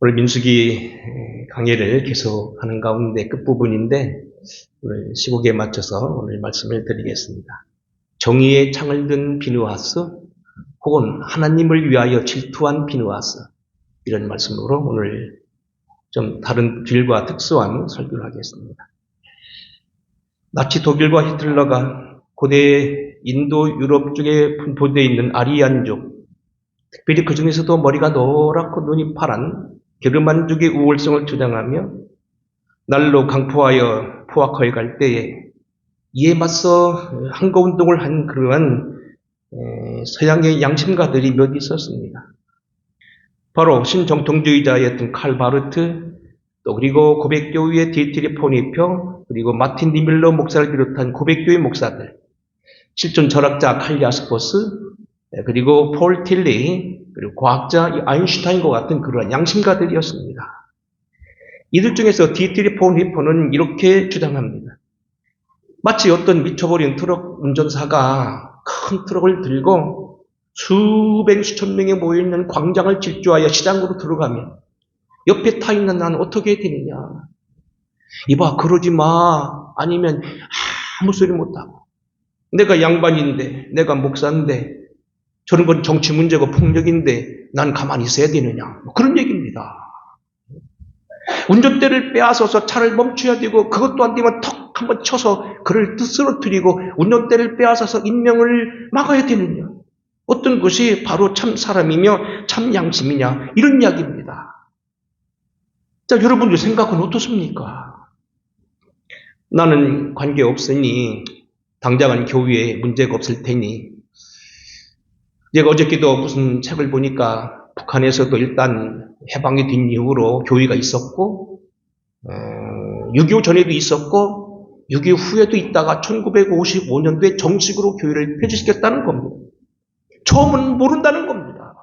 오늘 민수기 강의를 계속하는 가운데 끝부분인데 오늘 시국에 맞춰서 오늘 말씀을 드리겠습니다. 정의의 창을 든 비누하스 혹은 하나님을 위하여 질투한 비누하스, 이런 말씀으로 오늘 좀 다른 길과 특수한 설교를 하겠습니다. 나치 독일과 히틀러가 고대 인도 유럽 쪽에 분포되어 있는 아리안족, 특별히 그 중에서도 머리가 노랗고 눈이 파란 게르만족의 우월성을 주장하며 날로 강포하여 포악하여 갈 때에 이에 맞서 항거운동을 한 그러한 서양의 양심가들이 몇 있었습니다. 바로 신정통주의자였던 칼 바르트, 또 그리고 고백교회의 디트리 포니표, 그리고 마틴 니밀러 목사를 비롯한 고백교회 목사들, 실존 철학자 칼 야스퍼스, 그리고 폴 틸리, 그리고 과학자 아인슈타인과 같은 그러한 양심가들이었습니다. 이들 중에서 디트리 포니표는 이렇게 주장합니다. 마치 어떤 미쳐버린 트럭 운전사가 큰 트럭을 들고 수백 수천 명이 모여있는 광장을 질주하여 시장으로 들어가면 옆에 타 있는 나는 어떻게 되느냐. 이봐, 그러지 마. 아니면 아무 소리 못하고. 내가 양반인데, 내가 목사인데, 저런 건 정치 문제고 폭력인데 난 가만히 있어야 되느냐. 그런 얘기입니다. 운전대를 빼앗아서 차를 멈춰야 되고, 그것도 안 되면 턱 한번 쳐서 그를 쓰러뜨리고 운전대를 빼앗아서 인명을 막아야 되느냐. 어떤 것이 바로 참 사람이며 참 양심이냐, 이런 이야기입니다. 자, 여러분들 생각은 어떻습니까? 나는 관계없으니 당장은 교회에 문제가 없을 테니, 제가 어저께도 무슨 책을 보니까 북한에서도 일단 해방이 된 이후로 교회가 있었고 6.25 전에도 있었고 6.25 후에도 있다가 1955년도에 정식으로 교회를 폐지시켰다는 겁니다. 처음은 모른다는 겁니다.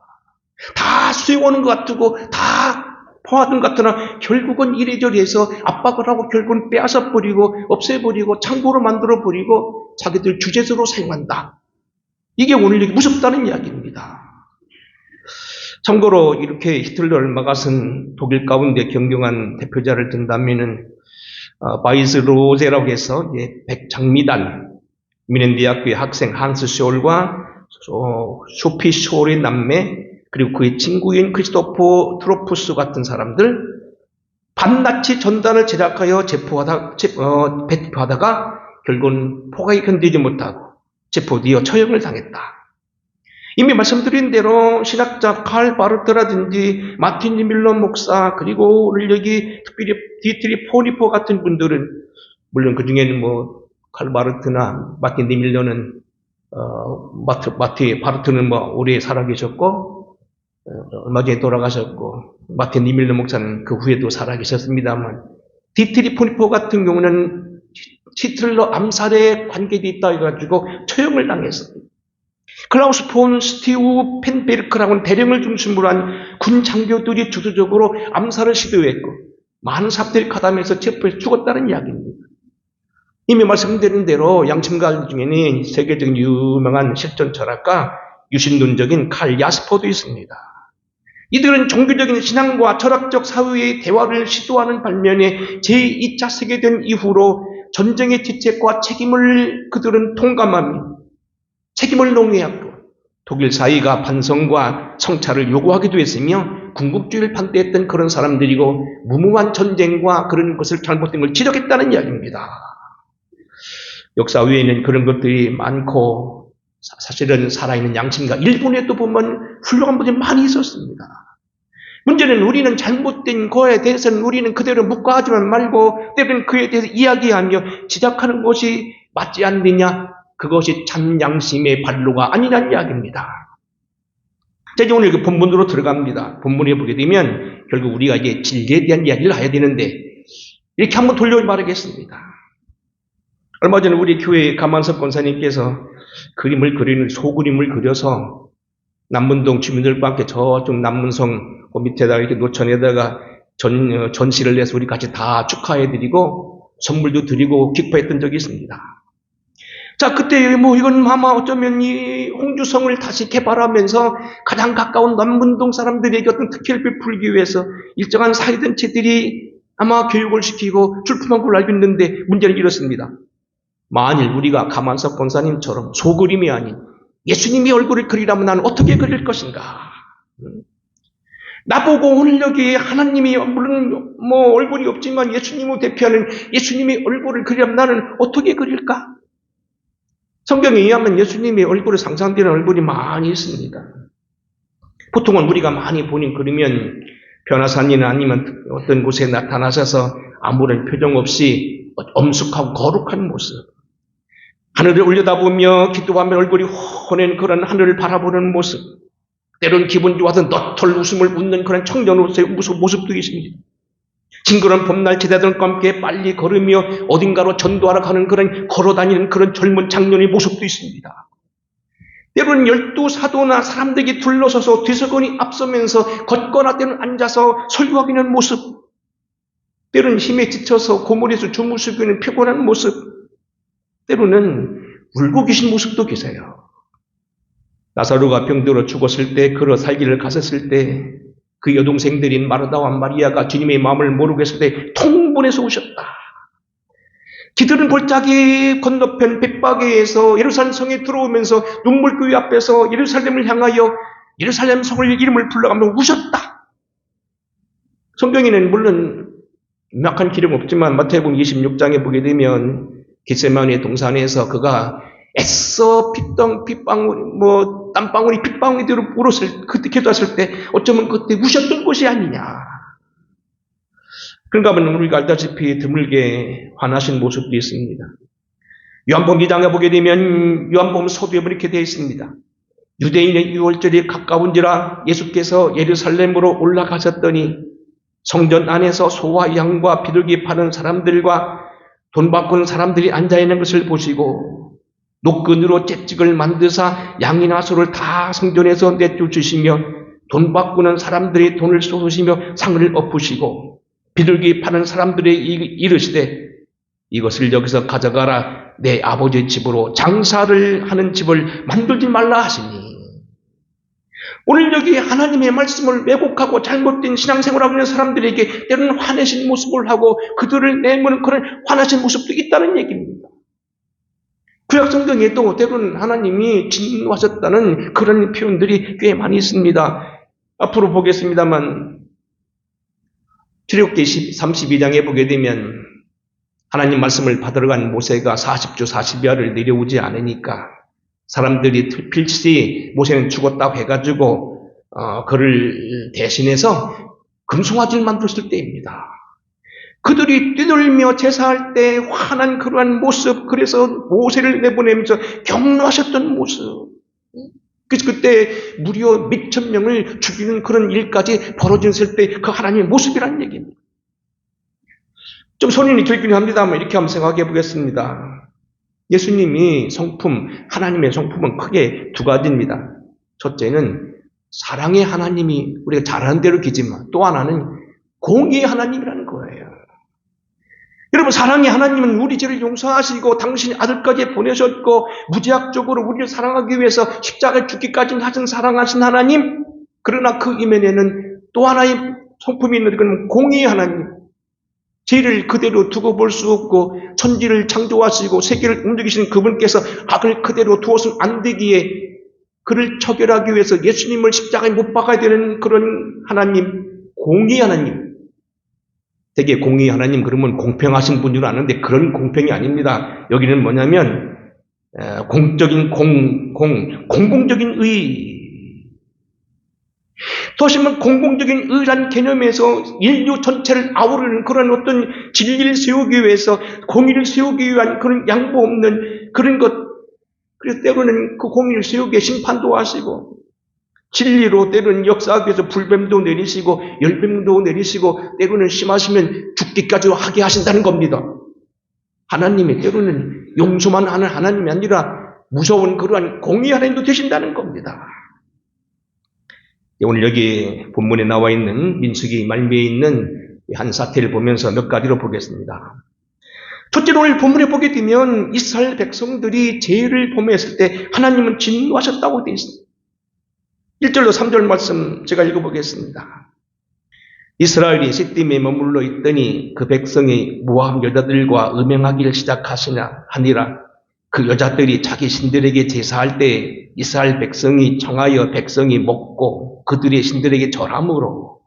다 수용하는 것 같고 다 포함하는 것 같으나 결국은 이래저래 해서 압박을 하고 결국은 빼앗아버리고 없애버리고 창고로 만들어버리고 자기들 주제소로 사용한다. 이게 오늘 이렇게 무섭다는 이야기입니다. 참고로 이렇게 히틀러를 막아선 독일 가운데 경경한 대표자를 든다면은 바이스 로제라고 해서 백장미단 미넨대학교의 학생 한스 쇼올과 소피 쇼올의 남매, 그리고 그의 친구인 크리스토퍼 트로푸스 같은 사람들, 반나치 전단을 제작하여 배포하다가 결국은 포괄이 견디지 못하고 체포되어 처형을 당했다. 이미 말씀드린 대로 신학자 칼 바르트라든지 마틴 니밀러 목사, 그리고 오늘 여기 특별히 디트리 포니포 같은 분들은, 물론 그 중에는 칼 바르트나 마틴 니밀러는 바르트는 오래 살아계셨고 얼마 전에 돌아가셨고, 마틴 니밀러 목사는 그 후에도 살아계셨습니다만, 디트리 포니포 같은 경우는 히틀러 암살에 관계되어 있다 해가지고 처형을 당했습니다. 클라우스 폰 스티우 펜베르크라고는 대령을 중심으로 한 군 장교들이 주도적으로 암살을 시도했고 많은 사람들이 가담해서 체포해서 죽었다는 이야기입니다. 이미 말씀드린 대로 양심가 중에는 세계적인 유명한 실존 철학가 유신론적인 칼 야스퍼도 있습니다. 이들은 종교적인 신앙과 철학적 사회의 대화를 시도하는 반면에 제2차 세계대전 이후로 전쟁의 지책과 책임을 그들은 통감하며 책임을 논의했고 독일 사회가 반성과 성찰을 요구하기도 했으며 군국주의를 반대했던 그런 사람들이고 무모한 전쟁과 그런 것을 잘못된 걸 지적했다는 이야기입니다. 역사 위에는 그런 것들이 많고 사실은 살아있는 양심가 일본에도 보면 훌륭한 분들이 많이 있었습니다. 문제는 우리는 잘못된 거에 대해서는 우리는 그대로 묵과하지만 말고 때로는 그에 대해서 이야기하며 지적하는 것이 맞지 않느냐, 그것이 참 양심의 발로가 아니라는 이야기입니다. 자, 이제 오늘 그 본문으로 들어갑니다. 본문에 보게 되면 결국 우리가 이제 진리에 대한 이야기를 해야 되는데, 이렇게 한번 돌려 말하겠습니다. 얼마 전에 우리 교회 가만섭 권사님께서 소그림을 그려서 남문동 주민들과 함께 저쪽 남문성 그 밑에다가 이렇게 노천에다가 전시를 해서 우리 같이 다 축하해드리고 선물도 드리고 기뻐했던 적이 있습니다. 자, 그때 뭐 이건 아마 어쩌면 이 홍주성을 다시 개발하면서 가장 가까운 남문동 사람들에게 어떤 특혜를 베풀기 위해서 일정한 사회단체들이 아마 교육을 시키고 출품한 걸로 알고 있는데 문제는 이렇습니다. 만일 우리가 가만석 권사님처럼 소그림이 아닌 예수님의 얼굴을 그리라면 나는 어떻게 그릴 것인가? 나보고 오늘 여기 하나님이 물론 뭐 얼굴이 없지만 예수님을 대표하는 예수님의 얼굴을 그리라면 나는 어떻게 그릴까? 성경에 의하면 예수님의 얼굴에 상상되는 얼굴이 많이 있습니다. 보통은 우리가 많이 보는 그리면 변화산이나 아니면 어떤 곳에 나타나셔서 아무런 표정 없이 엄숙하고 거룩한 모습, 하늘을 올려다보며 기도하며 얼굴이 환한 그런 하늘을 바라보는 모습, 때로는 기분 좋아서 너털 웃음을 웃는 그런 청년으로서의 모습도 있습니다. 징그러운 봄날 제자들과 함께 빨리 걸으며 어딘가로 전도하러 가는 그런 걸어다니는 그런 젊은 장년의 모습도 있습니다. 때로는 12사도나 사람들에게 둘러서서 뒤서거니 앞서면서 걷거나 때로는 앉아서 설교하기는 모습, 때로는 힘에 지쳐서 고물에서 주무시고 있는 피곤한 모습, 때로는 울고 계신 모습도 계세요. 나사로가 병들어 죽었을 때, 걸어 살기를 갔었을 때 그 여동생들인 마르다와 마리아가 주님의 마음을 모르고 했을 때 통분해서 오셨다. 기들은 골짜기 건너편 벳바게에서 예루살렘 성에 들어오면서 눈물교회 앞에서 예루살렘을 향하여 예루살렘 성을 이름을 불러가며 우셨다. 성경에는 물론 명확한 기록 없지만 마태복음 26장에 보게 되면 겟세마네 동산에서 그가 애써 땀방울이 핏방울이 되도록 그때 기도했을 때 어쩌면 그때 우셨던 것이 아니냐. 그런가 하면 우리가 알다시피 드물게 화나신 모습도 있습니다. 요한복음 2장에 보게 되면 요한복음 서두에 이렇게 되어 있습니다. 유대인의 유월절이 가까운지라 예수께서 예루살렘으로 올라가셨더니 성전 안에서 소와 양과 비둘기 파는 사람들과 돈 바꾸는 사람들이 앉아있는 것을 보시고 노끈으로 채찍을 만드사 양이나 소를 다 성전에서 내쫓으시며 돈 바꾸는 사람들이 돈을 쏟으시며 상을 엎으시고 비둘기 파는 사람들이 이르시되 이것을 여기서 가져가라. 내 아버지의 집으로 장사를 하는 집을 만들지 말라 하시니. 오늘 여기 하나님의 말씀을 왜곡하고 잘못된 신앙생활하고 있는 사람들에게 때로는 화내신 모습을 하고 그들을 내모는 그런 화나신 모습도 있다는 얘기입니다. 구약성경에도 때로는 하나님이 진노하셨다는 그런 표현들이 꽤 많이 있습니다. 앞으로 보겠습니다만 출애굽기 32장에 보게 되면 하나님 말씀을 받으러 간 모세가 40주 40야를 내려오지 않으니까 사람들이 필시 모세는 죽었다고 해가지고 그를 대신해서 금송아지를 만들었을 때입니다. 그들이 뛰놀며 제사할 때 환한 그러한 모습, 그래서 모세를 내보내면서 격노하셨던 모습. 그래서 그때 무려 몇천 명을 죽이는 그런 일까지 벌어졌을 때 그 하나님의 모습이라는 얘기입니다. 좀 손이 들긴 합니다만 이렇게 한번 생각해 보겠습니다. 예수님이 성품, 하나님의 성품은 크게 두 가지입니다. 첫째는 사랑의 하나님이 우리가 잘하는 대로 기지만 또 하나는 공의의 하나님이라는 거예요. 여러분, 사랑의 하나님은 우리 죄를 용서하시고 당신의 아들까지 보내셨고 무제약적으로 우리를 사랑하기 위해서 십자가에 죽기까지 하신 사랑하신 하나님. 그러나 그 이면에는 또 하나의 성품이 있는 그건 공의의 하나님. 죄를 그대로 두고 볼 수 없고 천지를 창조하시고 세계를 움직이시는 그분께서 악을 그대로 두어서는 안 되기에 그를 처결하기 위해서 예수님을 십자가에 못 박아야 되는 그런 하나님, 공의의 하나님. 되게 공의 하나님 그러면 공평하신 분인 줄 아는데 그런 공평이 아닙니다. 여기는 뭐냐면 공적인 공공적인 의. 더 하시면 공공적인 의란 개념에서 인류 전체를 아우르는 그런 어떤 진리를 세우기 위해서 공의를 세우기 위한 그런 양보 없는 그런 것. 그래서 때로는 그 공의를 세우기 위해 심판도 하시고 진리로 때로는 역사하기 위해서 불뱀도 내리시고 열뱀도 내리시고 때로는 심하시면 죽기까지 하게 하신다는 겁니다. 하나님이 때로는 용서만 하는 하나님이 아니라 무서운 그러한 공의 하나님도 되신다는 겁니다. 오늘 여기 본문에 나와 있는 민수기 말미에 있는 한 사태를 보면서 몇 가지로 보겠습니다. 첫째로 오늘 본문에 보게 되면 이스라엘 백성들이 죄를 범했을 때 하나님은 진노하셨다고 되어 있습니다. 1절로 3절 말씀 제가 읽어보겠습니다. 이스라엘이 시딤에 머물러 있더니 그 백성이 모압 여자들과 음행하기를 시작하시니라. 그 여자들이 자기 신들에게 제사할 때 이스라엘 백성이 청하여 백성이 먹고 그들의 신들에게 절함으로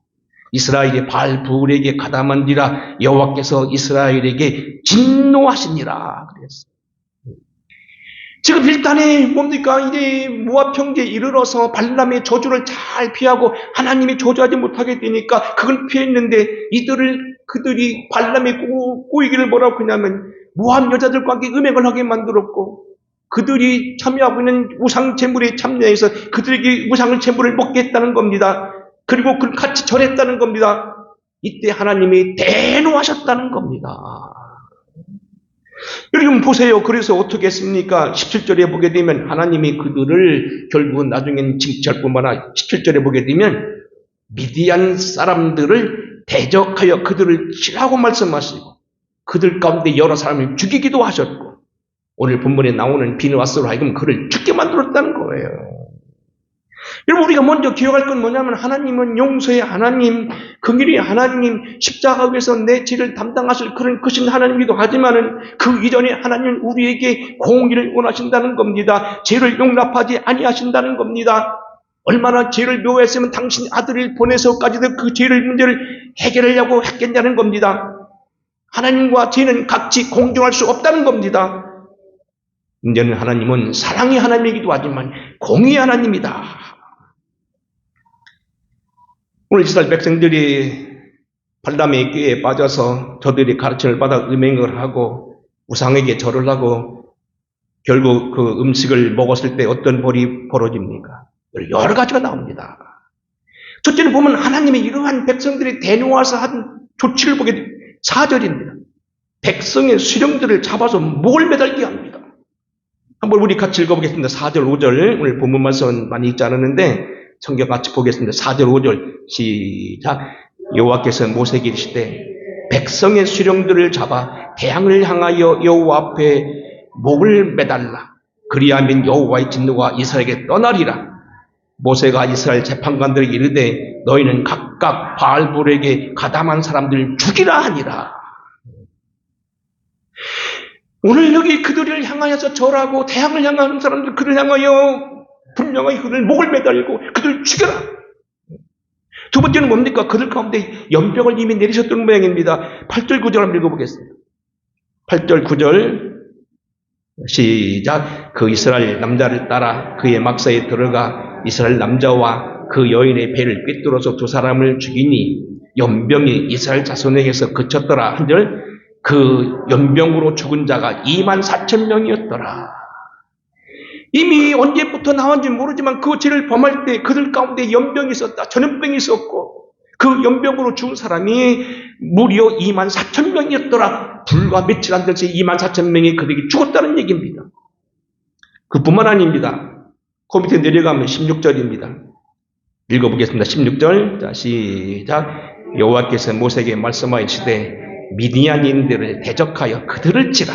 이스라엘이 바알 부울에게 가담한지라 여호와께서 이스라엘에게 진노하시니라 그랬어요. 지금 일단에 뭡니까? 이제 모압 평지에 이르러서 발람의 저주를 잘 피하고 하나님이 저주하지 못하게 되니까 그걸 피했는데 그들이 발람의 꼬이기를 뭐라고 하냐면 모압 여자들과 함께 음행을 하게 만들었고 그들이 참여하고 있는 우상 제물에 참여해서 그들에게 우상을 제물을 먹게 했다는 겁니다. 그리고 그걸 같이 절했다는 겁니다. 이때 하나님이 대노하셨다는 겁니다. 여러분 보세요. 그래서 어떻게 했습니까? 17절에 보게 되면 하나님이 그들을 결국은 나중엔 징치할 뿐만 아니라 17절에 보게 되면 미디안 사람들을 대적하여 그들을 치라고 말씀하시고 그들 가운데 여러 사람을 죽이기도 하셨고 오늘 본문에 나오는 비느하스로 하여금 그를 죽게 만들었다는 거예요. 여러분 우리가 먼저 기억할 건 뭐냐면 하나님은 용서의 하나님, 긍휼의 하나님, 십자가 위에서 내 죄를 담당하실 그런 크신 하나님이기도 하지만은 그 이전에 하나님은 우리에게 공의를 원하신다는 겁니다. 죄를 용납하지 아니하신다는 겁니다. 얼마나 죄를 묘했으면 당신 아들을 보내서까지도 그 죄를 문제를 해결하려고 했겠냐는 겁니다. 하나님과 죄는 같이 공존할 수 없다는 겁니다. 문제는 하나님은 사랑의 하나님이기도 하지만 공의의 하나님이다. 오늘 이스라엘 백성들이 발람의 꾀에 빠져서 저들이 가르침을 받아 음행을 하고 우상에게 절을 하고 결국 그 음식을 먹었을 때 어떤 벌이 벌어집니까? 여러 가지가 나옵니다. 첫째는 보면 하나님의 이러한 백성들이 대노하서 한 조치를 보게 됩니다. 4절입니다. 백성의 수령들을 잡아서 목을 매달게 합니다. 한번 우리 같이 읽어보겠습니다. 4절, 5절. 오늘 본문 말씀은 많이 읽지 않았는데 성경 같이 보겠습니다. 4절, 5절 시작. 여호와께서 모세에게 이르시되 백성의 수령들을 잡아 대항을 향하여 여호와 앞에 목을 매달라. 그리하면 여호와의 진노가 이스라엘에게 떠나리라. 모세가 이스라엘 재판관들에게 이르되 너희는 각각 바알불에게 가담한 사람들을 죽이라 하니라. 오늘 여기 그들을 향하여서 절하고 대항을 향하는 사람들 그들을 향하여 분명하게 그들 목을 매달고 그들을 죽여라. 두 번째는 뭡니까? 그들 가운데 연병을 이미 내리셨던 모양입니다. 8절 9절 한번 읽어보겠습니다. 8절 9절 시작. 그 이스라엘 남자를 따라 그의 막사에 들어가 이스라엘 남자와 그 여인의 배를 꿰뚫어서 두 사람을 죽이니 연병이 이스라엘 자손에게서 그쳤더라. 한절. 그 연병으로 죽은 자가 24,000명이었더라. 이미 언제부터 나왔는지 모르지만 그 죄를 범할 때 그들 가운데 연병이 있었다. 전염병이 있었고 그 연병으로 죽은 사람이 무려 24,000명이었더라. 불과 며칠 안 돼서 24,000명이 그들에게 죽었다는 얘기입니다. 그뿐만 아닙니다. 그 밑에 내려가면 16절입니다. 읽어보겠습니다. 16절. 자, 시작. 여호와께서 모세에게 말씀하시되 미디안인들을 대적하여 그들을 치라.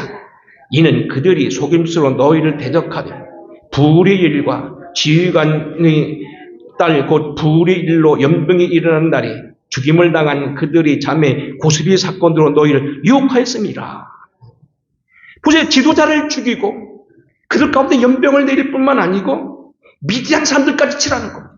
이는 그들이 속임수로 너희를 대적하되 부울의 일과 지휘관의 딸 곧 부울의 일로 연병이 일어난 날에 죽임을 당한 그들의 자매 고스비 사건으로 너희를 유혹하였습니다. 보세요. 지도자를 죽이고 그들 가운데 연병을 내릴 뿐만 아니고 미디안 사람들까지 치라는 겁니다.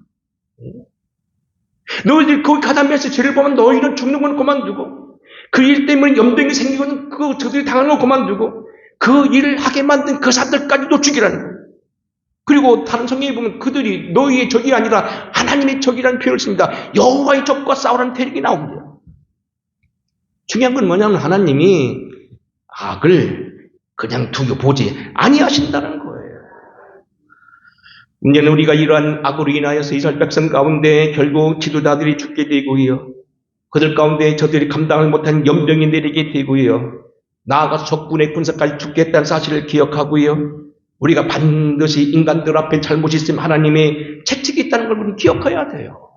너희들 거기 가담해서 죄를 보면 너희는 죽는 건 그만두고 그 일 때문에 연병이 생기고는 저들이 당하는 건 그만두고 그 일을 하게 만든 그 사람들까지도 죽이라는 거예요. 그리고 다른 성경에 보면 그들이 너희의 적이 아니라 하나님의 적이라는 표현을 씁니다. 여호와의 적과 싸우라는 대목이 나옵니다. 중요한 건 뭐냐면 하나님이 악을 그냥 두고 보지 아니하신다는 거예요. 문제는 우리가 이러한 악으로 인하여서 이스라엘 백성 가운데 결국 지도자들이 죽게 되고요. 그들 가운데 저들이 감당을 못한 연병이 내리게 되고요. 나아가서 적군의 군사까지 죽겠다는 사실을 기억하고요. 우리가 반드시 인간들 앞에 잘못이 있으면 하나님의 채찍이 있다는 걸 우리는 기억해야 돼요.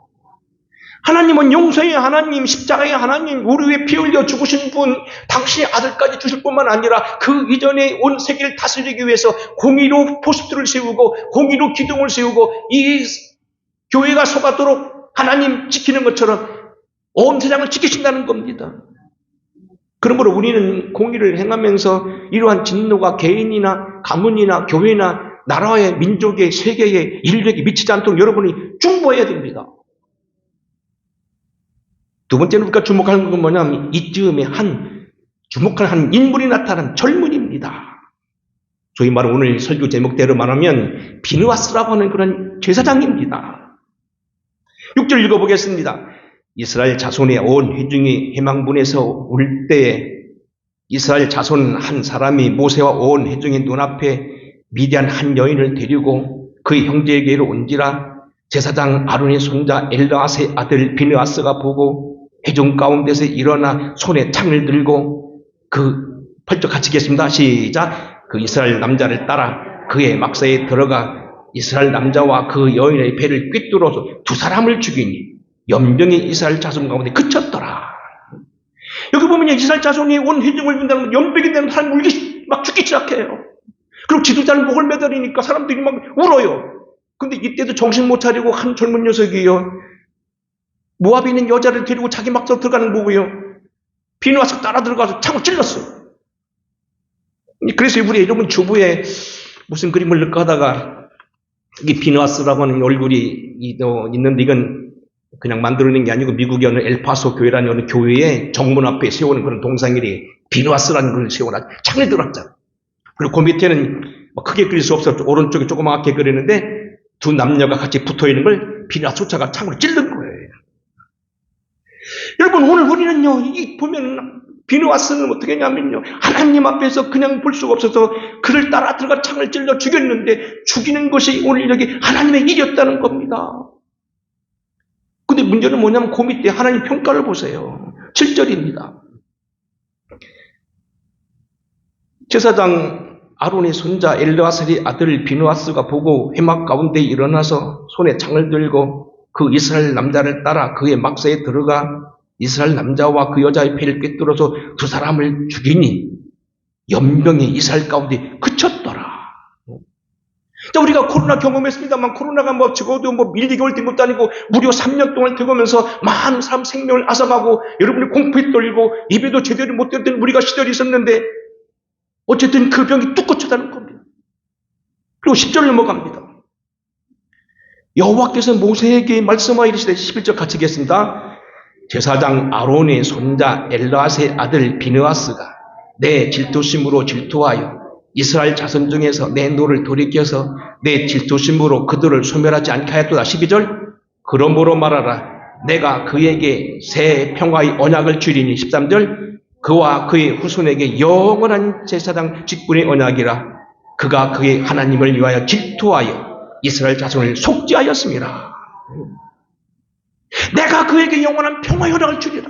하나님은 용서의 하나님, 십자가의 하나님, 우리 위해 피 흘려 죽으신 분, 당신의 아들까지 주실 뿐만 아니라 그 이전에 온 세계를 다스리기 위해서 공의로 포스트를 세우고 공의로 기둥을 세우고 이 교회가 서가도록 하나님 지키는 것처럼 온 세상을 지키신다는 겁니다. 그러므로 우리는 공의를 행하면서 이러한 진노가 개인이나 가문이나 교회나 나라의 민족의 세계의 인력에 미치지 않도록 여러분이 중보해야 됩니다. 두 번째로 우리가 주목하는 건 뭐냐면 이쯤에 주목할 한 인물이 나타난 젊은이입니다. 소위 말하는 오늘 설교 제목대로 말하면 비느하스라고 하는 그런 제사장입니다. 6절 읽어보겠습니다. 이스라엘 자손의 온 회중이 해망분에서 울 때에 이스라엘 자손 한 사람이 모세와 온 회중의 눈앞에 미디안 한 여인을 데리고 그의 형제에게로 온지라 제사장 아론의 손자 엘르아스의 아들 비느하스가 보고 회중 가운데서 일어나 손에 창을 들고 펄쩍 같이겠습니다. 시작. 그 이스라엘 남자를 따라 그의 막사에 들어가 이스라엘 남자와 그 여인의 배를 꿰뚫어서 두 사람을 죽이니 연병이 이스라엘 자손 가운데 그쳤더라. 여기 보면 이스라엘 자손이 온 회중을 본다는 연병이 되는 사람이 막 죽기 시작해요. 그리고 지도자는 목을 매달리니까 사람들이 막 울어요. 근데 이때도 정신 못 차리고 한 젊은 녀석이요. 모압에 있는 여자를 데리고 자기 막사로 들어가는 거고요. 비느하스가 따라 들어가서 창을 찔렀어. 그래서 우리 여러분 주부에 무슨 그림을 넣고 하다가 이게 비느하스라고 하는 얼굴이 있는데 이건 그냥 만들어낸 게 아니고 미국의 어느 엘파소 교회라는 어느 교회의 정문 앞에 세우는 그런 동상들이 비느하스라는 걸 세워놔 창을 들었잖아. 그리고 그 밑에는 크게 그릴 수 없어 오른쪽에 조그맣게 그리는데 두 남녀가 같이 붙어 있는 걸 비느하스 쫓아가 창으로 찔른 거예요. 여러분 오늘 우리는요 보면 비느하스는 어떻게 했냐면요 하나님 앞에서 그냥 볼 수가 없어서 그를 따라 들어가 창을 찔러 죽였는데 죽이는 것이 오늘 여기 하나님의 일이었다는 겁니다. 근데 문제는 뭐냐면 그 밑에 하나님 평가를 보세요. 7절입니다. 제사장 아론의 손자 엘르아살의 아들 비느하스가 보고 회막 가운데 일어나서 손에 창을 들고 그 이스라엘 남자를 따라 그의 막사에 들어가 이스라엘 남자와 그 여자의 배를 꿰뚫어서 두 사람을 죽이니 연병이 이스라엘 가운데 그쳤더라. 자, 우리가 코로나 경험했습니다만 코로나가 적어도 밀리게 올 것도 아니고 무려 3년 동안 되고면서 많은 사람 생명을 앗아가고 여러분이 공포에 떨리고 예배도 제대로 못 드렸던 우리가 시절이 있었는데 어쨌든 그 병이 뚝 고쳤다는 겁니다. 그리고 10절 넘어갑니다. 여호와께서 모세에게 말씀하여 이르시되 11절 같이 읽겠습니다. 제사장 아론의 손자 엘르아스의 아들 비느하스가 내 질투심으로 질투하여 이스라엘 자손 중에서 내 노를 돌이켜서 내 질투심으로 그들을 소멸하지 않게 하였도다. 12절 그러므로 말하라 내가 그에게 새 평화의 언약을 주리니 13절 그와 그의 후손에게 영원한 제사장 직분의 언약이라 그가 그의 하나님을 위하여 질투하여 이스라엘 자손을 속죄하였습니다. 내가 그에게 영원한 평화의 언약을 주리라.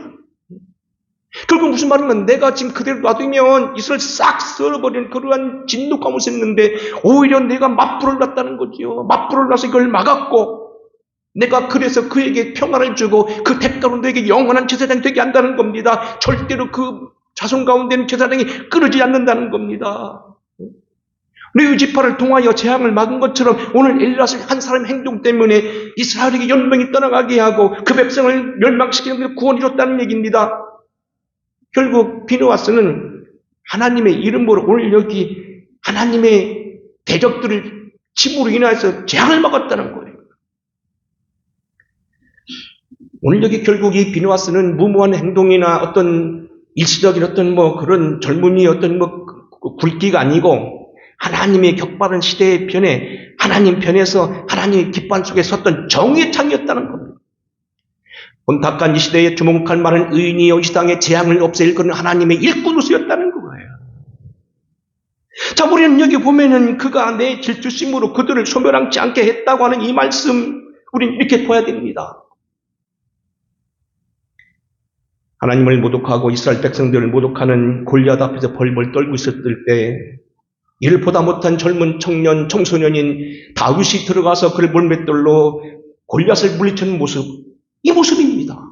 결국 무슨 말이면 내가 지금 그대로 놔두면 이스라엘 싹 썰어버리는 그러한 진노 가운데 있는데 오히려 내가 맞불을 놨다는 거지요. 맞불을 놔서 이걸 막았고 내가 그래서 그에게 평화를 주고 그 대가로 내게 영원한 제사장이 되게 한다는 겁니다. 절대로 그 자손 가운데는 제사장이 끊어지지 않는다는 겁니다. 레위 지파를 통하여 재앙을 막은 것처럼 오늘 엘르아스 한 사람의 행동 때문에 이스라엘에게 연병이 떠나가게 하고 그 백성을 멸망시키는 구원을 줬다는 얘기입니다. 결국 비느하스는 하나님의 이름으로 오늘 여기 하나님의 대적들을 침으로 인해서 재앙을 막았다는 거예요. 오늘 여기 결국 이 비느하스는 무모한 행동이나 어떤 일시적인 어떤 그런 젊은이 어떤 굴기가 아니고 하나님의 격바른 시대의 편에 하나님 편에서 하나님의 기판 속에 섰던 정의의 창이었다는 겁니다. 혼탁한 이 시대에 주목할 만한 의인이요 이 땅의 재앙을 없앨 그런 하나님의 일꾼으로서였다는 거예요. 자, 우리는 여기 보면은 그가 내 질투심으로 그들을 소멸하지 않게 했다고 하는 이 말씀 우리는 이렇게 봐야 됩니다. 하나님을 모독하고 이스라엘 백성들을 모독하는 골리앗 앞에서 벌벌 떨고 있었을 때 이를 보다 못한 젊은 청년, 청소년인 다윗이 들어가서 그를 물맷돌로 골리앗을 물리치는 모습 이 모습입니다.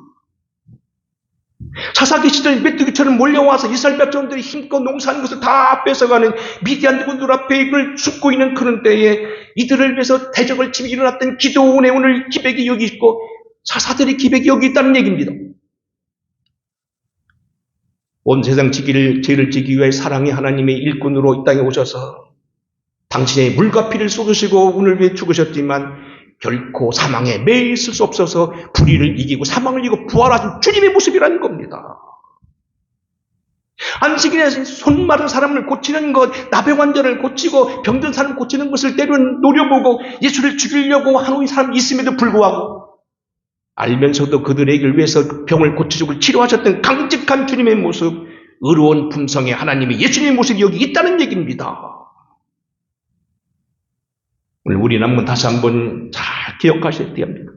사사기 시절 메뚜기처럼 몰려와서 이스라엘 백성들이 힘껏 농사하는 것을 다 뺏어가는 미디안 군들 앞에 이걸 죽고 있는 그런 때에 이들을 위해서 대적을 치며 일어났던 기드온의 오늘 기백이 여기 있고 사사들의 기백이 여기 있다는 얘기입니다. 온 세상 죄를 지기 위해 사랑의 하나님의 일꾼으로 이 땅에 오셔서 당신의 물과 피를 쏟으시고 오늘 위해 죽으셨지만 결코 사망에 매일 있을 수 없어서 불의를 이기고 사망을 이기고 부활하신 주님의 모습이라는 겁니다. 안식일에 손 마른 사람을 고치는 것, 나병 환자를 고치고 병든 사람 고치는 것을 때로는 노려보고 예수를 죽이려고 하는 사람이 있음에도 불구하고 알면서도 그들에게 위해서 병을 고치시고 치료하셨던 강직한 주님의 모습, 의로운 품성의 하나님의 예수님의 모습이 여기 있다는 얘기입니다. 오늘 우리 남은 다시 한번 잘 기억하셔야 됩니다.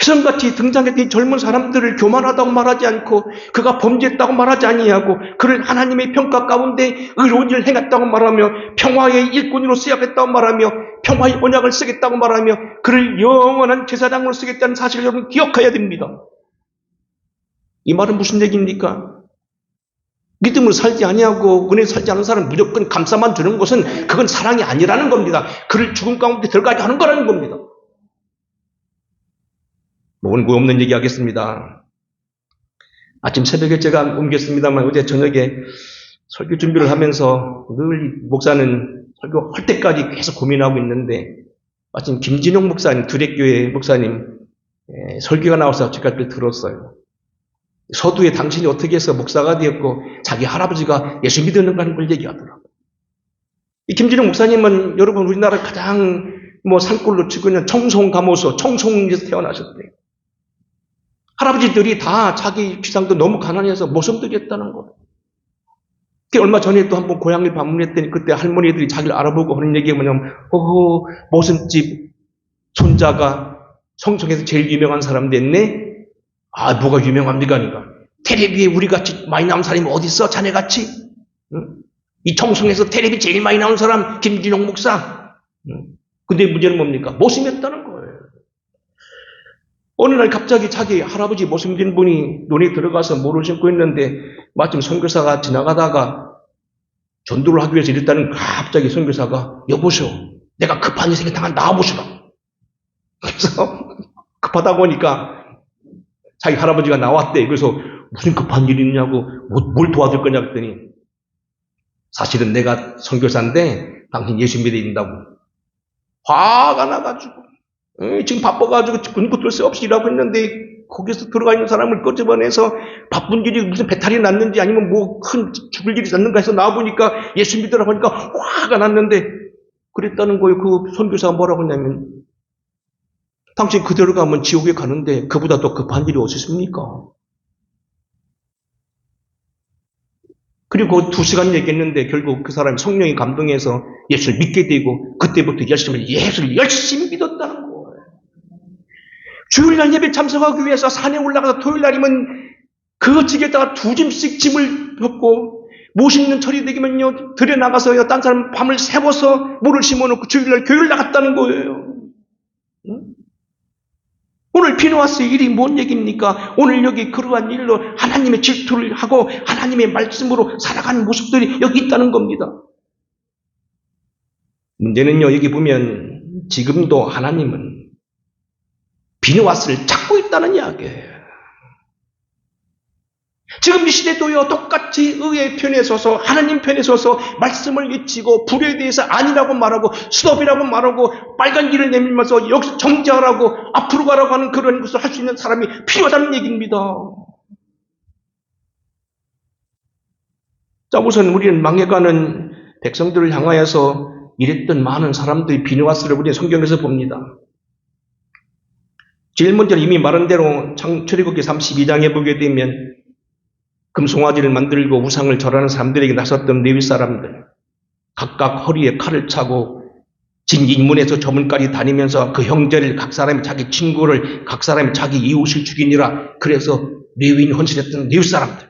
혜성같이 등장했던 젊은 사람들을 교만하다고 말하지 않고 그가 범죄했다고 말하지 아니하고 그를 하나님의 평가 가운데 의로운 일을 행했다고 말하며 평화의 일꾼으로 쓰였다고 말하며 평화의 언약을 쓰겠다고 말하며 그를 영원한 제사장으로 쓰겠다는 사실을 여러분 기억해야 됩니다. 이 말은 무슨 얘기입니까? 믿음으로 살지 아니하고 은혜로 살지 않은 사람은 무조건 감싸만 주는 것은 그건 사랑이 아니라는 겁니다. 그를 죽음 가운데 들어가게 하는 거라는 겁니다. 원고 없는 얘기 하겠습니다. 아침 새벽에 제가 옮겼습니다만 어제 저녁에 설교 준비를 하면서 늘 목사는 설교할 때까지 계속 고민하고 있는데 마침 김진용 목사님, 두레교회 목사님 설교가 나와서 제가 그걸 들었어요. 서두에 당신이 어떻게 해서 목사가 되었고 자기 할아버지가 예수 믿었는가 하는 걸 얘기하더라고요. 이 김진용 목사님은 여러분 우리나라 가장 산골로 치고 있는 청송 가모서 청송에서 태어나셨대요. 할아버지들이 다 자기 기상도 너무 가난해서 모성들이었다는 거예요. 얼마 전에 또 한번 고향을 방문했더니 그때 할머니들이 자기를 알아보고 하는 얘기가 뭐냐면 모슴집 손자가 청송에서 제일 유명한 사람 됐네. 아, 뭐가 유명합니까? 그러니까 텔레비에 우리같이 많이 나온 사람이 어디 있어? 자네같이? 응? 이 청송에서 텔레비 제일 많이 나온 사람 김진용 목사. 응? 근데 문제는 뭡니까? 모심했다는 거예요. 어느 날 갑자기 자기 할아버지 모심된 분이 논에 들어가서 모를 신고 있는데 마침 선교사가 지나가다가 전도를 하기 위해서 이랬다는 갑자기 선교사가 여보시오, 내가 급한 일이 생겼다 나와보시라. 그래서 급하다고 하니까 자기 할아버지가 나왔대. 그래서 무슨 급한 일이 있냐고 뭘 도와줄 거냐 그랬더니 사실은 내가 선교사인데 당신 예수 믿어야 된다고. 화가 나가지고 지금 바빠가지고 군것도 새 없이 일하고 있는데 거기서 들어가 있는 사람을 끄집어내서 바쁜 일이 무슨 배탈이 났는지 아니면 뭐 큰 죽을 일이 났는가 해서 나와보니까 예수 믿으라고 하니까 화가 났는데 그랬다는 거예요. 그 선교사가 뭐라고 했냐면 당신 그대로 가면 지옥에 가는데 그보다 더 급한 일이 어디 있습니까? 그리고 2시간 얘기했는데 결국 그 사람이 성령이 감동해서 예수를 믿게 되고 그때부터 예수를 열심히 믿었다는 거예요. 주일날 예배 참석하기 위해서 산에 올라가서 토요일날이면 그 집에다가 2짐씩 짐을 덮고 모시는 철이 되면요 들여나가서 딴 사람 밤을 새워서 물을 심어놓고 주일날 교회를 나갔다는 거예요. 오늘 비누아스의 일이 뭔 얘기입니까? 오늘 여기 그러한 일로 하나님의 질투를 하고 하나님의 말씀으로 살아가는 모습들이 여기 있다는 겁니다. 문제는요, 여기 보면 지금도 하나님은 비누아스를 찾고 있다는 이야기예요. 지금 이 시대도요, 똑같이 의의 편에 서서 하나님 편에 서서 말씀을 외치고 불에 대해서 아니라고 말하고 스톱이라고 말하고 빨간 길을 내밀면서 여기서 정지하라고 앞으로 가라고 하는 그런 것을 할 수 있는 사람이 필요하다는 얘기입니다. 자, 우선 우리는 망해가는 백성들을 향하여서 이랬던 많은 사람들이 비누아스를 우리는 성경에서 봅니다. 제일 먼저 이미 말한 대로 출애굽기 32장에 보게 되면 금송아지를 만들고 우상을 절하는 사람들에게 나섰던 레위 사람들, 각각 허리에 칼을 차고 진 인문에서 저문까지 다니면서 그 형제를 각 사람이 자기 친구를 각 사람이 자기 이웃을 죽이니라. 그래서 레위인 헌신했던 레위 사람들.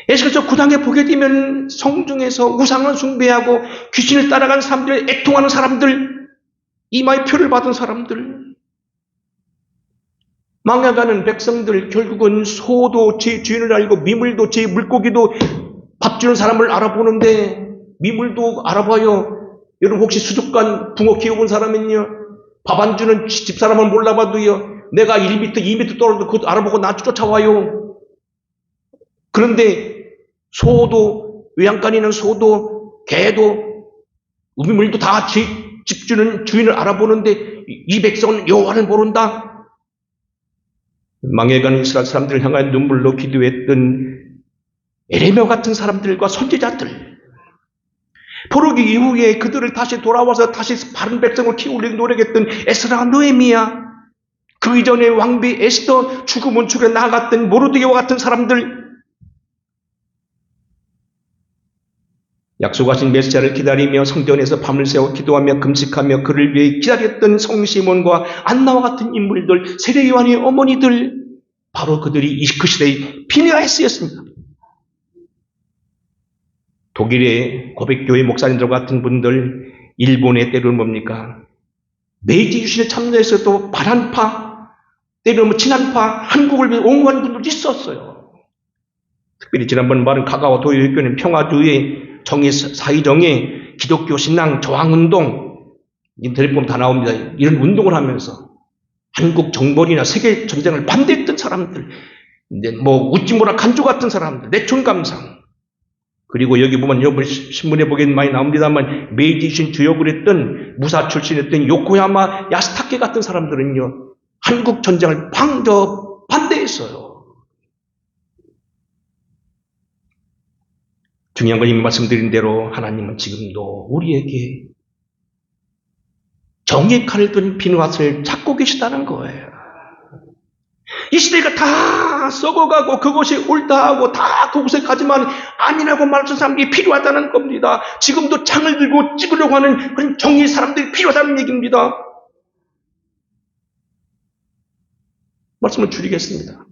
에스겔서 9장에 보게 되면 성중에서 우상을 숭배하고 귀신을 따라간 사람들, 애통하는 사람들, 이마에 표를 받은 사람들, 망해가는 백성들, 결국은 소도 제 주인을 알고 미물도 제 물고기도 밥 주는 사람을 알아보는데, 미물도 알아봐요. 여러분 혹시 수족관 붕어 키워본 사람은요, 밥 안 주는 집사람을 몰라봐도요, 내가 1m, 2m 떨어져도 그것도 알아보고 나 쫓아와요. 그런데 소도, 외양간이는 소도, 개도, 우미물도 다 집 주는 주인을 알아보는데 이 백성은 여호와를 모른다. 망해가는 이스라엘 사람들을 향한 눈물로 기도했던 에레미야 같은 사람들과 선지자들, 포로기 이후에 그들을 다시 돌아와서 다시 바른 백성을 키우려고 노력했던 에스라, 느헤미야, 그 이전에 왕비 에스더, 죽음은 죽에 나아갔던 모르드게와 같은 사람들, 약속하신 메시아를 기다리며 성전에서 밤을 새워 기도하며 금식하며 그를 위해 기다렸던 성시몬과 안나와 같은 인물들, 세례 요한의 어머니들, 바로 그들이 그 시대의 피느하스였습니다. 독일의 고백교회 목사님들 같은 분들, 일본의 때로는 뭡니까? 메이지 유신에 참여해서도 반한파, 때로는 친한파, 한국을 위해 옹호하는 분들도 있었어요. 특별히 지난번 말은 가가와 도요교회는 평화주의 정의, 사회정의, 기독교 신앙, 저항운동, 인터넷 보면 다 나옵니다. 이런 운동을 하면서 한국 정벌이나 세계 전쟁을 반대했던 사람들, 뭐 웃지모라 간주 같은 사람들, 내촌감상, 그리고 여기 보면 여러분 신문에 보기엔 많이 나옵니다만 메이지 주역을 했던 무사 출신이었던 요코야마 야스타케 같은 사람들은요, 한국 전쟁을 반대했어요. 중요한 건 이미 말씀드린 대로 하나님은 지금도 우리에게 정의 칼을 든 비누앗을 찾고 계시다는 거예요. 이 시대가 다 썩어가고 그것이 옳다 하고 다 그곳에 가지만 아니라고 말하는 사람들이 필요하다는 겁니다. 지금도 창을 들고 찍으려고 하는 그런 정의 사람들이 필요하다는 얘기입니다. 말씀을 줄이겠습니다.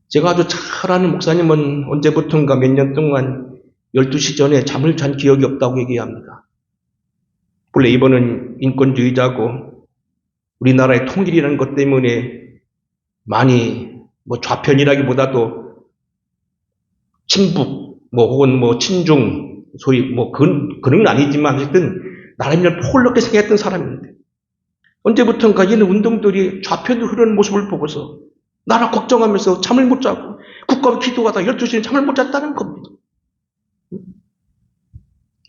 제가 아주 잘 아는 목사님은 언제부턴가 몇 년 동안 12시 전에 잠을 잔 기억이 없다고 얘기합니다. 본래 이번은 인권주의자고 우리나라의 통일이라는 것 때문에 많이 좌편이라기보다도 친북 혹은 친중, 소위 그는 아니지만 어쨌든 나름대로 폭넓게 생각했던 사람인데, 언제부턴가 이런 운동들이 좌편으로 흐르는 모습을 보고서 나라 걱정하면서 잠을 못 자고 국가와 기도하다 12시에 잠을 못 잤다는 겁니다.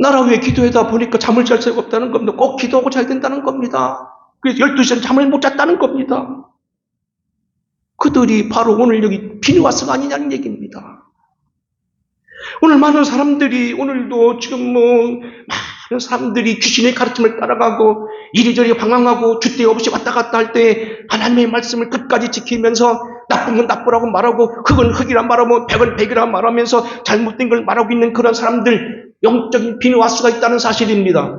나라 위에 기도하다 보니까 잠을 잘 새가 없다는 겁니다. 꼭 기도하고 자야 된다는 겁니다. 그래서 12시간 잠을 못 잤다는 겁니다. 그들이 바로 오늘 여기 비누아스가 아니냐는 얘기입니다. 오늘 많은 사람들이, 오늘도 지금 많은 사람들이 귀신의 가르침을 따라가고 이리저리 방황하고 주대 없이 왔다 갔다 할 때 하나님의 말씀을 끝까지 지키면서 나쁜 건 나쁘라고 말하고 흙은 흙이라 말하고 백은 백이라 말하면서 잘못된 걸 말하고 있는 그런 사람들, 영적인 비누아스가 있다는 사실입니다.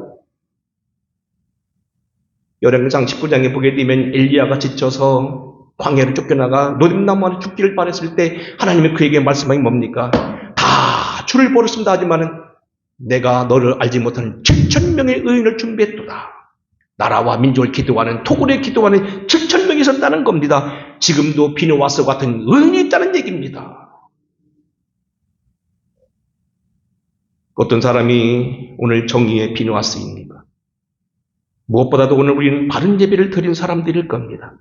열왕기상 19장에 보게 되면 엘리야가 지쳐서 광야로 쫓겨나가 노림나무 안에 죽기를 바랬을 때 하나님이 그에게 말씀하기 뭡니까? 다 주를 버렸습니다 하지만은 내가 너를 알지 못하는 7,000명의 의인을 준비했도다. 나라와 민족을 기도하는, 토굴에 기도하는 7,000명이 있었다는 겁니다. 지금도 비누아스 같은 의인이 있다는 얘기입니다. 어떤 사람이 오늘 정의의 비누아스입니다. 무엇보다도 오늘 우리는 바른 예배를 드린 사람들일 겁니다.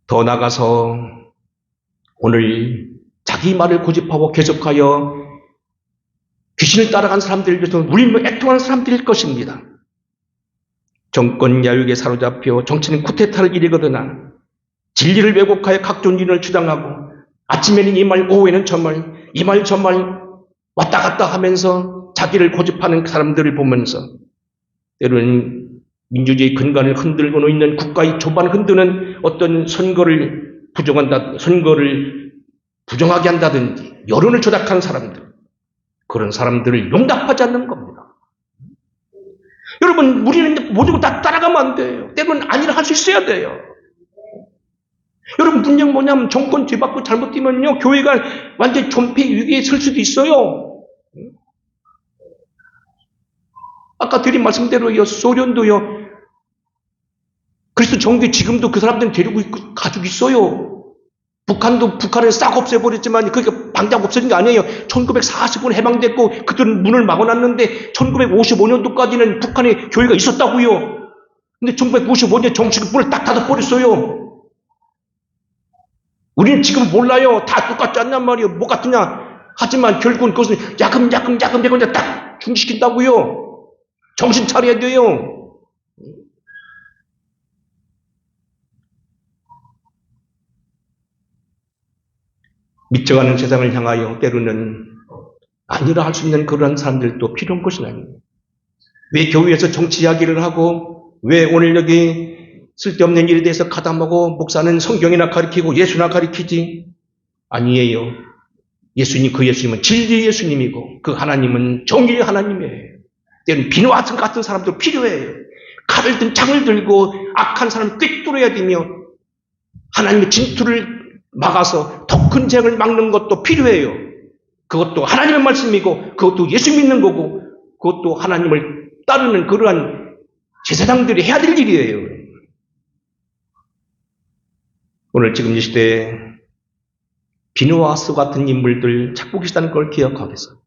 더 나아가서 오늘 자기 말을 고집하고 계속하여 귀신을 따라간 사람들을 위해서 우리는 애통하는 사람들일 것입니다. 정권 야욕에 사로잡혀 정치는 쿠데타를 이루거드나 진리를 왜곡하여 각종 이론을 주장하고 아침에는 이 말, 오후에는 저 말, 이 말 저 말 왔다 갔다 하면서 자기를 고집하는 사람들을 보면서 때로는 민주주의 근간을 흔들고 있는 국가의 조반을 흔드는 어떤 선거를 부정하게 한다든지 여론을 조작하는 사람들, 그런 사람들을 용납하지 않는 겁니다. 여러분, 우리는 모두 다 따라가면 안 돼요. 때로는 아니라 할 수 있어야 돼요. 여러분, 문제는 뭐냐면 정권 뒤바꾸고 잘못되면요, 교회가 완전히 존폐 위기에 설 수도 있어요. 아까 드린 말씀대로요, 소련도요, 그래서 정규 지금도 그 사람들은 데리고 가지고 있어요. 북한을 싹 없애버렸지만 그게 당장 없어진 게 아니에요. 1945년 해방됐고 그들은 문을 막아놨는데 1955년도까지는 북한에 교회가 있었다고요. 근데 1955년에 정치가 문을 딱 닫아버렸어요. 우리는 지금 몰라요. 다 똑같지 않냔 말이에요. 뭐 같으냐. 하지만 결국은 그것은 야금야금 딱 중지시킨다고요. 정신 차려야 돼요. 미쳐가는 세상을 향하여 때로는 아니라 할 수 있는 그러한 사람들도 필요한 것이 아니에요. 왜 교회에서 정치 이야기를 하고 왜 오늘 여기 쓸데없는 일에 대해서 가담하고 목사는 성경이나 가리키고 예수나 가리키지? 아니에요. 그 예수님은 진리의 예수님이고 그 하나님은 정의의 하나님이에요. 때로는 비누아슨 같은 사람도 필요해요. 칼을 든 창을 들고 악한 사람을 꿰뚫어야 되며 하나님의 진투를 막아서 더 큰 죄를 막는 것도 필요해요. 그것도 하나님의 말씀이고 그것도 예수 믿는 거고 그것도 하나님을 따르는 그러한 제사장들이 해야 될 일이에요. 오늘 지금 이 시대에 비누아스 같은 인물들 찾고 계시다는 걸 기억하겠어요.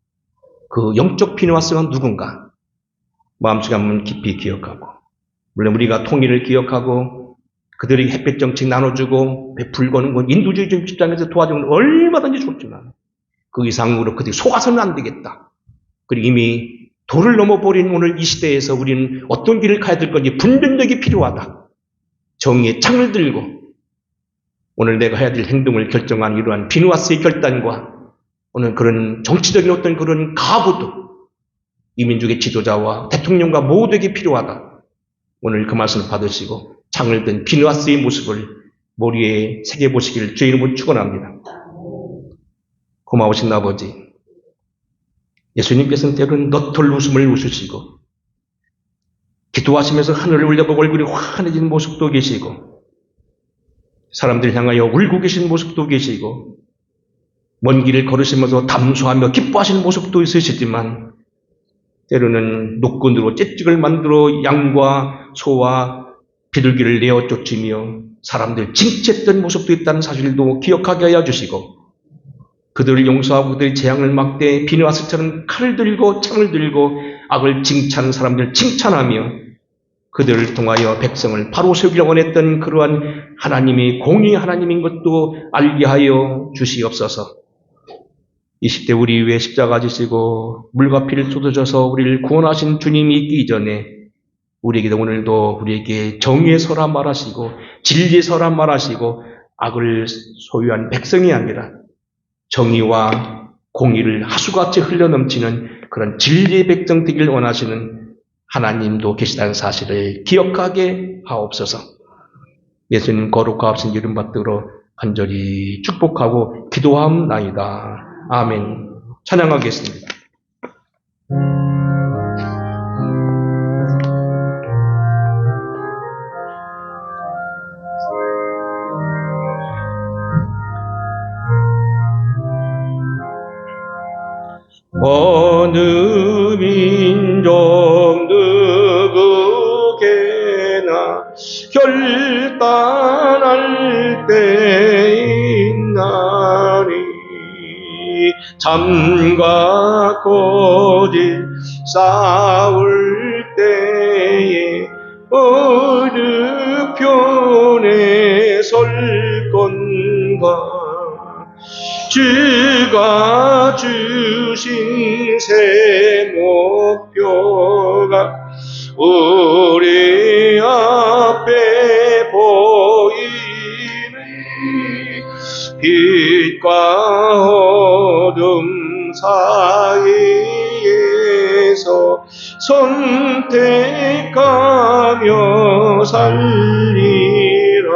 그 영적 비누아스가 누군가 마음속에 한번 깊이 기억하고 물론 우리가 통일을 기억하고 그들에게 햇볕 정책 나눠주고 베풀고는 건 인도주의 입장에서 도와주는 건 얼마든지 좋지만 그 이상으로 그들이 속아서는 안 되겠다. 그리고 이미 도를 넘어버린 오늘 이 시대에서 우리는 어떤 길을 가야 될 건지 분별력이 필요하다. 정의의 창을 들고 오늘 내가 해야 될 행동을 결정한 이러한 비누아스의 결단과 오늘 그런 정치적인 어떤 그런 각오도 이 민족의 지도자와 대통령과 모두에게 필요하다. 오늘 그 말씀을 받으시고 창을 든 비누아스의 모습을 머리에 새겨보시기를 주의 이름으로 축원합니다. 고마우신 아버지, 예수님께서는 때로는 너털 웃음을 웃으시고 기도하시면서 하늘을 올려보고 얼굴이 환해진 모습도 계시고 사람들 향하여 울고 계신 모습도 계시고 먼 길을 걸으시면서 담소하며 기뻐하시는 모습도 있으시지만 때로는 노끈으로 채찍을 만들어 양과 소와 비둘기를 내어 쫓으며 사람들 징치했던 모습도 있다는 사실도 기억하게 하여 주시고 그들을 용서하고 그들의 재앙을 막되 비누아스처럼 칼을 들고 창을 들고 악을 칭찬하는 사람들 칭찬하며 그들을 통하여 백성을 바로 세우기를 원했던 그러한 하나님이 공의의 하나님인 것도 알게 하여 주시옵소서. 20대 우리 위에 십자가 지시고 물과 피를 쏟아져서 우리를 구원하신 주님이 있기 전에 우리에게도 오늘도 우리에게 정의의 서라 말하시고 진리의 서라 말하시고 악을 소유한 백성이 아니라 정의와 공의를 하수같이 흘러넘치는 그런 진리의 백성 되기를 원하시는 하나님도 계시다는 사실을 기억하게 하옵소서. 예수님 거룩하신 이름 받들어 간절히 축복하고 기도하옵나이다. 아멘. 찬양하겠습니다. 어느 민족 누구게나 결단할 때 있나니 참과 거짓 싸울 때에 어느 편에 설 건가 주가 주신 새 목표가 우리 앞에 보이네 빛과 어둠 사이에서 선택하며 살리라